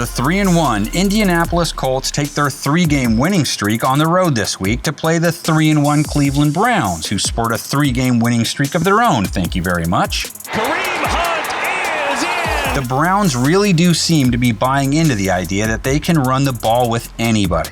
The 3-1 Indianapolis Colts take their 3-game winning streak on the road this week to play the 3-1 Cleveland Browns, who sport a 3-game winning streak of their own, thank you very much. Kareem Hunt is in! The Browns really do seem to be buying into the idea that they can run the ball with anybody.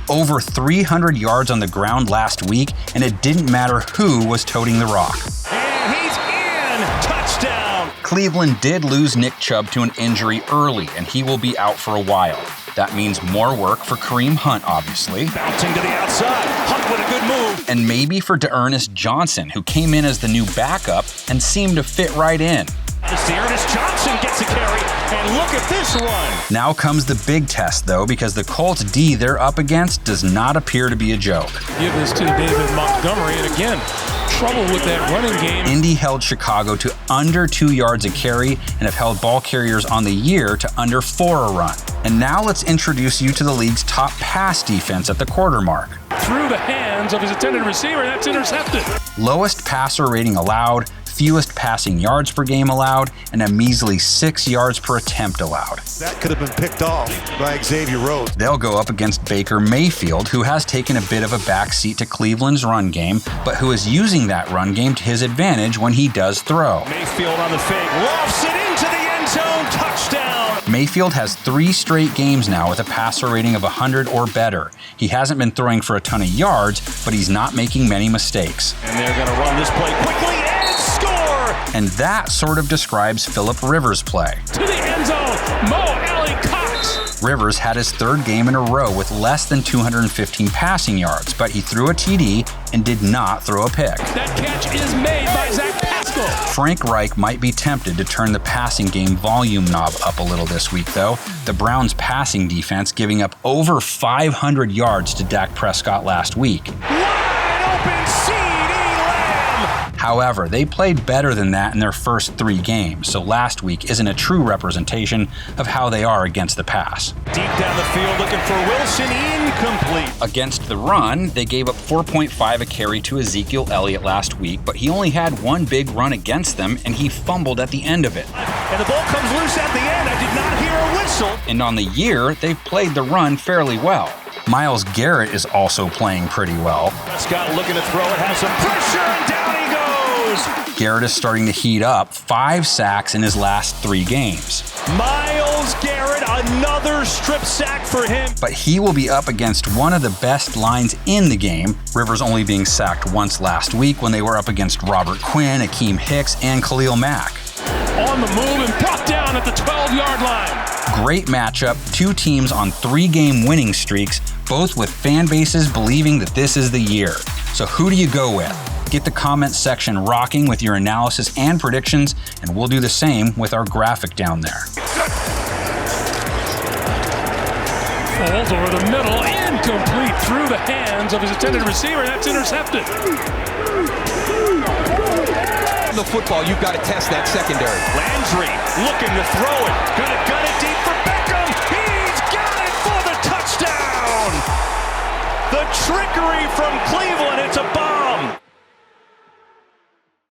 Over 300 yards on the ground last week, and it didn't matter who was toting the rock. And he's in! Touchdown! Cleveland did lose Nick Chubb to an injury early, and he will be out for a while. That means more work for Kareem Hunt, obviously. Bouncing to the outside. Hunt with a good move. And maybe for D'Ernest Johnson, who came in as the new backup and seemed to fit right in. D'Ernest Johnson gets a carry, and look at this run. Now comes the big test, though, because the Colts D they're up against does not appear to be a joke. Give this to David Montgomery, and again, trouble with that running game. Indy held Chicago to under 2 yards a carry and have held ball carriers on the year to under 4 a run. And now let's introduce you to the league's top pass defense at the quarter mark. Through the hands of his intended receiver, that's intercepted. Lowest passer rating allowed, fewest passing yards per game allowed, and a measly 6 yards per attempt allowed. That could have been picked off by Xavier Rhodes. They'll go up against Baker Mayfield, who has taken a bit of a backseat to Cleveland's run game, but who is using that run game to his advantage when he does throw. Mayfield on the fake, lofts it into the end zone, touchdown! Mayfield has 3 straight games now with a passer rating of 100 or better. He hasn't been throwing for a ton of yards, but he's not making many mistakes. And they're going to run this play quickly and score! And that sort of describes Phillip Rivers' play. To the end zone, Mo Alley Cox. Rivers had his 3rd game in a row with less than 215 passing yards, but he threw a TD and did not throw a pick. That catch is made by Zach Pascal. Frank Reich might be tempted to turn the passing game volume knob up a little this week, though. The Browns' passing defense giving up over 500 yards to Dak Prescott last week. Wide open CD Lamb! However, they played better than that in their first 3 games, so last week isn't a true representation of how they are against the pass. Deep down the field looking for Wilson, incomplete. Against the run, they gave up 4.5 a carry to Ezekiel Elliott last week, but he only had 1 big run against them, and he fumbled at the end of it. And the ball comes loose at the end. I did not hear a whistle. And on the year, they've played the run fairly well. Myles Garrett is also playing pretty well. Prescott looking to throw it, has some pressure, and down he goes. Garrett is starting to heat up, 5 sacks in his last 3 games. Myles Garrett, another strip sack for him. But he will be up against one of the best lines in the game, Rivers only being sacked once last week when they were up against Robert Quinn, Akeem Hicks, and Khalil Mack. On the move and brought down at the 12-yard line. Great matchup, 2 teams on 3-game winning streaks, both with fan bases believing that this is the year. So who do you go with? Get the comment section rocking with your analysis and predictions, and we'll do the same with our graphic down there. Falls over the middle, incomplete through the hands of his intended receiver. That's intercepted. The football, you've got to test that secondary. Landry looking to throw it. Gonna gun it deep for Beckham. He's got it for the touchdown. The trickery from Cleveland. It's a